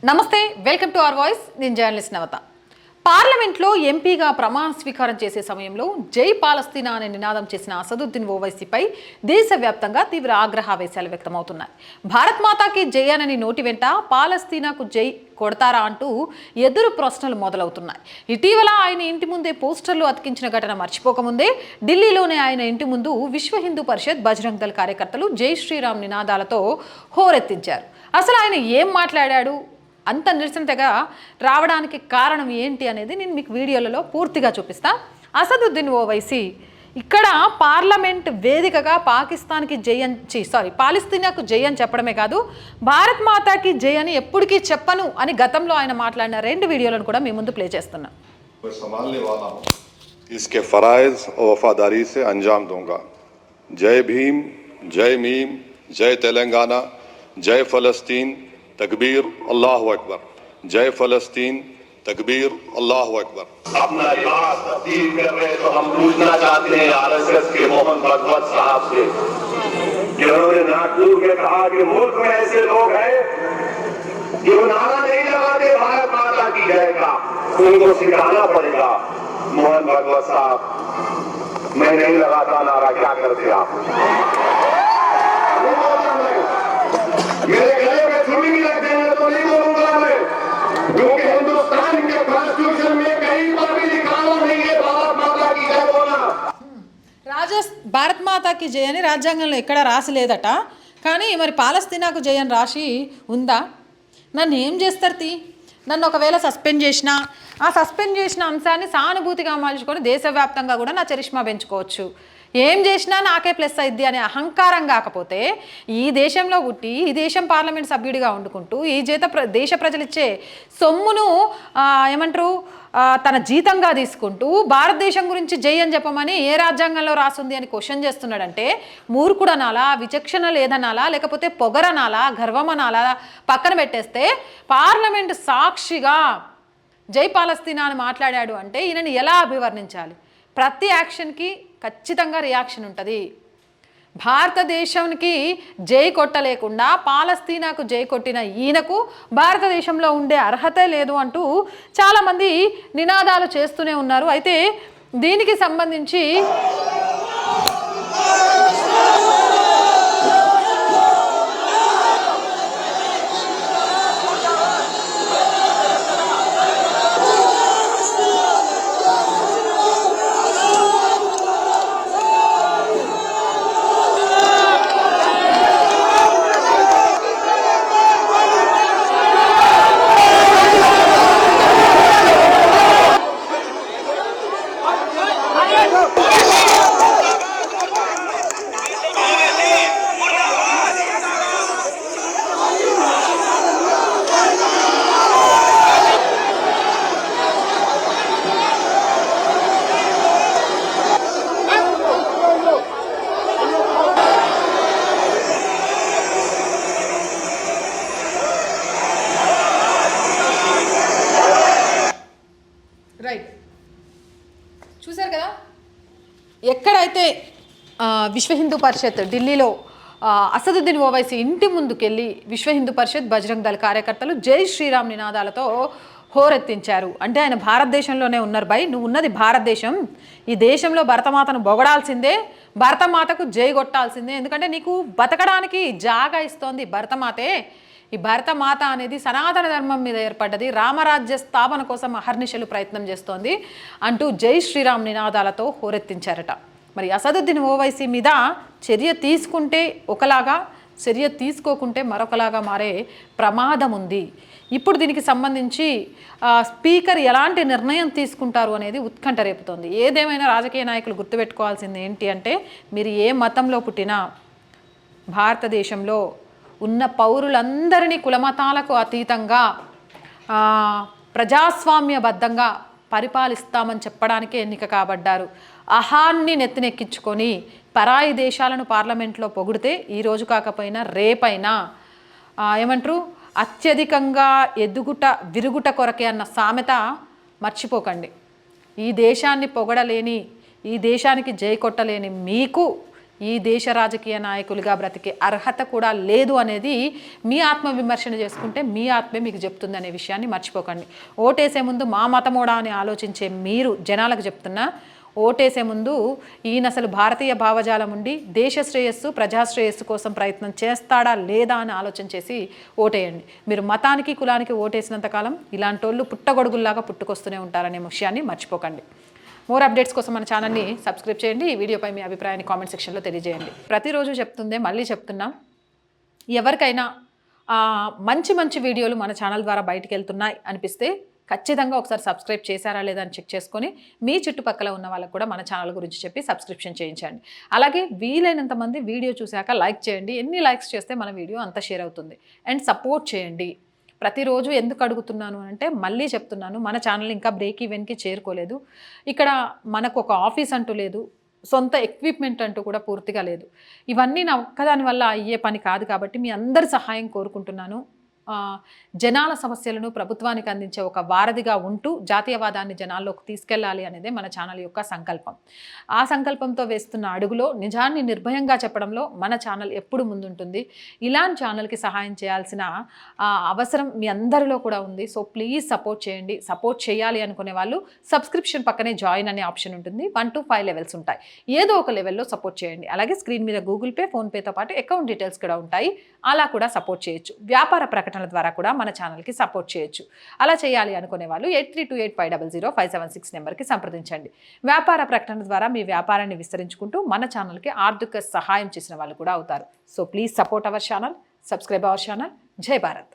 నమస్తే, welcome to our voice. నేను journalist నవత. పార్లమెంట్లో ఎంపీగా ప్రమాణ స్వీకారం చేసే సమయంలో జై పాలస్తీనా అనే నినాదం చేసిన అసదుద్దీన్ ఓవైసీపై దేశవ్యాప్తంగా తీవ్ర ఆగ్రహావేశాలు వ్యక్తమవుతున్నాయి. భారత్ మాతాకి జై అని నోటి వెంట పాలస్తీనాకు జై కొడతారా అంటూ ఎదురు ప్రశ్నలు మొదలవుతున్నాయి. ఇటీవల ఆయన ఇంటి ముందే పోస్టర్లు అతికించిన ఘటన మర్చిపోకముందే ఢిల్లీలోనే ఆయన ఇంటి ముందు విశ్వ హిందూ పరిషత్ బజరంగ్ దళ్ కార్యకర్తలు జై శ్రీరామ్ నినాదాలతో హోరెత్తించారు. అసలు ఆయన ఏం మాట్లాడాడు, అంత నిరసనగా రావడానికి కారణం ఏంటి అనేది నేను మీకు వీడియోలలో పూర్తిగా చూపిస్తా. అసదుద్దీన్ ఓవైసీ ఇక్కడ పార్లమెంట్ వేదికగా పాకిస్తాన్కి జై అని పాలస్తీనాకు జై అని చెప్పడమే కాదు, భారత్ మాతాకి జై అని ఎప్పటికీ చెప్పను అని గతంలో ఆయన మాట్లాడిన రెండు వీడియోలను కూడా మీ ముందు ప్లే చేస్తున్నా. इसके फराइज और वफादारी से अंजाम दूंगा. जय भीम, जय मीम, जय तेलंगाना, जय फलस्तीन, तकबीर अल्लाह अकबर. जय फलस्तीन, तकबीर अल्लाह अकबर. अपना इतिहास तब्दील कर रहे तो हम पूछना चाहते हैं आरएसएस के मोहन भागवत साहब से कि उन्होंने नागपुर में कहा कि मुल्क में ऐसे लोग हैं कि वो नारा नहीं लगाते भारत माता की जय का, उनको सिखाना पड़ेगा. मोहन भागवत साहब, मैं नहीं लगाता नारा, क्या करते आप? मेरे गले में छुरी भी रख देंगे तो नहीं बोलूंगा मैं, क्योंकि हिंदुस्तान के कॉन्स्टिट्यूशन में कहीं पर भी लिखा नहीं है भारत माता की जय बोलना. భారత్ మాతాకి జై అని రాజ్యాంగంలో ఎక్కడ రాసి లేదట, కానీ మరి పాలస్తీనాకు జై అని రాసి ఉందా? నన్ను ఏం చేస్తారు? నన్ను ఒకవేళ సస్పెండ్ చేసినా ఆ సస్పెండ్ చేసిన అంశాన్ని సానుభూతిగా మలుచుకొని దేశవ్యాప్తంగా కూడా నా చరిష్మా పెంచుకోవచ్చు. ఏం చేసినా నాకే ప్లస్ అయింది అనే అహంకారం కాకపోతే ఈ దేశంలో పుట్టి ఈ దేశం పార్లమెంట్ సభ్యుడిగా వండుకుంటూ ఈ దేశ ప్రజలు ఇచ్చే సొమ్మును ఏమంటారు తన జీతంగా తీసుకుంటూ భారతదేశం గురించి జై అని చెప్పమని ఏ రాజ్యాంగంలో రాస్తుంది అని క్వశ్చన్ చేస్తున్నాడంటే మూర్ఖుడనాలా, విచక్షణ లేదనాలా, లేకపోతే పొగరనాలా, గర్వమనాలా పక్కన పెట్టేస్తే పార్లమెంట్ సాక్షిగా జై పాలస్తీనా అని మాట్లాడాడు అంటే ఈయనని ఎలా అభివర్ణించాలి? ప్రతి యాక్షన్కి ఖచ్చితంగా రియాక్షన్ ఉంటుంది. భారతదేశానికి జై కొట్టలేకుండా పాలస్తీనాకు జై కొట్టిన ఈయనకు భారతదేశంలో ఉండే అర్హతే లేదు అంటూ చాలామంది నినాదాలు చేస్తూనే ఉన్నారు. అయితే దీనికి సంబంధించి చూశారు కదా, ఎక్కడైతే విశ్వ హిందూ పరిషత్ ఢిల్లీలో అసదుద్దీన్ ఓవైసీ ఇంటి ముందుకెళ్ళి విశ్వ హిందూ పరిషత్ బజరంగ్ దళ్ కార్యకర్తలు జై శ్రీరామ్ నినాదాలతో హోరెత్తించారు. అంటే ఆయన భారతదేశంలోనే ఉన్నారు. నువ్వు ఉన్నది భారతదేశం, ఈ దేశంలో భరతమాతను పొగడాల్సిందే, భరతమాతకు జై కొట్టాల్సిందే. ఎందుకంటే నీకు బతకడానికి జాగా ఇస్తోంది భరతమాతే. ఈ భరతమాత అనేది సనాతన ధర్మం మీద ఏర్పడ్డది, రామరాజ్య స్థాపన కోసం అహర్నిశలు ప్రయత్నం చేస్తోంది అంటూ జై శ్రీరామ్ నినాదాలతో హోరెత్తించారట. మరి అసదుద్దీన్ ఓవైసీ మీద చర్య తీసుకుంటే ఒకలాగా, చర్య తీసుకోకుంటే మరొకలాగా మారే ప్రమాదం ఉంది. ఇప్పుడు దీనికి సంబంధించి స్పీకర్ ఎలాంటి నిర్ణయం తీసుకుంటారు అనేది ఉత్కంఠ రేపుతోంది. ఏదేమైనా రాజకీయ నాయకులు గుర్తుపెట్టుకోవాల్సింది ఏంటి అంటే, మీరు ఏ మతంలో పుట్టినా భారతదేశంలో ఉన్న పౌరులందరినీ కులమతాలకు అతీతంగా ప్రజాస్వామ్యబద్ధంగా పరిపాలిస్తామని చెప్పడానికే ఎన్నిక కాబడ్డారు. అహాన్ని నెత్తినెక్కించుకొని పరాయి దేశాలను పార్లమెంట్లో పొగిడితే ఈరోజు కాకపోయినా రేపైనా ఏమంటారు అత్యధికంగా ఎదుగుట విరుగుట కొరకే అన్న సామెత మర్చిపోకండి. ఈ దేశాన్ని పొగడలేని, ఈ దేశానికి జై కొట్టలేని మీకు ఈ దేశ రాజకీయ నాయకులుగా బ్రతికే అర్హత కూడా లేదు అనేది మీ ఆత్మవిమర్శన చేసుకుంటే మీ ఆత్మే మీకు చెప్తుంది అనే విషయాన్ని మర్చిపోకండి. ఓటేసే ముందు మా మతమోడా అని ఆలోచించే మీరు జనాలకు చెప్తున్నా, ఓటేసే ముందు ఈయన అసలు భారతీయ భావజాలం ఉండి దేశ శ్రేయస్సు ప్రజాశ్రేయస్సు కోసం ప్రయత్నం చేస్తాడా లేదా అని ఆలోచన చేసి ఓటేయండి. మీరు మతానికి కులానికి ఓటేసినంతకాలం ఇలాంటి వాళ్ళు పుట్టగొడుగుల్లాగా పుట్టుకొస్తూనే ఉంటారనే విషయాన్ని మర్చిపోకండి. మోర్ అప్డేట్స్ కోసం మన ఛానల్ని సబ్స్క్రైబ్ చేయండి. ఈ వీడియోపై మీ అభిప్రాయాన్ని కామెంట్ సెక్షన్లో తెలియజేయండి. ప్రతిరోజు చెప్తుందే మళ్ళీ చెప్తున్నా, ఎవరికైనా మంచి మంచి వీడియోలు మన ఛానల్ ద్వారా బయటికి వెళ్తున్నాయి అనిపిస్తే ఖచ్చితంగా ఒకసారి సబ్స్క్రైబ్ చేశారా లేదా అని చెక్ చేసుకొని మీ చుట్టుపక్కల ఉన్న వాళ్ళకు కూడా మన ఛానల్ గురించి చెప్పి సబ్స్క్రిప్షన్ చేయించండి. అలాగే వీలైనంత మంది వీడియో చూశాక లైక్ చేయండి. ఎన్ని లైక్స్ చేస్తే మన వీడియో అంత షేర్ అవుతుంది. అండ్ సపోర్ట్ చేయండి. ప్రతిరోజు ఎందుకు అడుగుతున్నాను అంటే మళ్ళీ చెప్తున్నాను, మన ఛానల్ ఇంకా బ్రేక్ ఈవెన్కి చేరుకోలేదు. ఇక్కడ మనకు ఒక ఆఫీస్ అంటూ లేదు, సొంత ఎక్విప్మెంట్ అంటూ కూడా పూర్తిగా లేదు. ఇవన్నీ నా ఒక్కదాని వల్ల అయ్యే పని కాదు కాబట్టి మీ అందరి సహాయం కోరుకుంటున్నాను. జనాల సమస్యలను ప్రభుత్వానికి అందించే ఒక వారధిగా ఉంటూ జాతీయవాదాన్ని జనాల్లోకి తీసుకెళ్లాలి అనేదే మన ఛానల్ యొక్క సంకల్పం. ఆ సంకల్పంతో వేస్తున్న అడుగులో నిజాన్ని నిర్భయంగా చెప్పడంలో మన ఛానల్ ఎప్పుడు ముందుంటుంది. ఇలాంటి ఛానల్కి సహాయం చేయాల్సిన అవసరం మీ అందరిలో కూడా ఉంది. సో ప్లీజ్ సపోర్ట్ చేయండి. సపోర్ట్ చేయాలి అనుకునే వాళ్ళు సబ్స్క్రిప్షన్ పక్కనే జాయిన్ అనే ఆప్షన్ ఉంటుంది. 1 to 5 లెవెల్స్ ఉంటాయి. ఏదో ఒక లెవెల్లో సపోర్ట్ చేయండి. అలాగే స్క్రీన్ మీద గూగుల్ పే, ఫోన్పేతో పాటు అకౌంట్ డీటెయిల్స్ కూడా ఉంటాయి. అలా కూడా సపోర్ట్ చేయొచ్చు. వ్యాపార ప్రకటనల ద్వారా కూడా మన ఛానల్కి సపోర్ట్ చేయొచ్చు. అలా చేయాలి అనుకునే వాళ్ళు 8328500576 నెంబర్కి సంప్రదించండి. వ్యాపార ప్రకటన ద్వారా మీ వ్యాపారాన్ని విస్తరించుకుంటూ మన ఛానల్కి ఆర్థిక సహాయం చేసిన వాళ్ళు కూడా అవుతారు. So please support our channel, subscribe our channel. జై భారత్.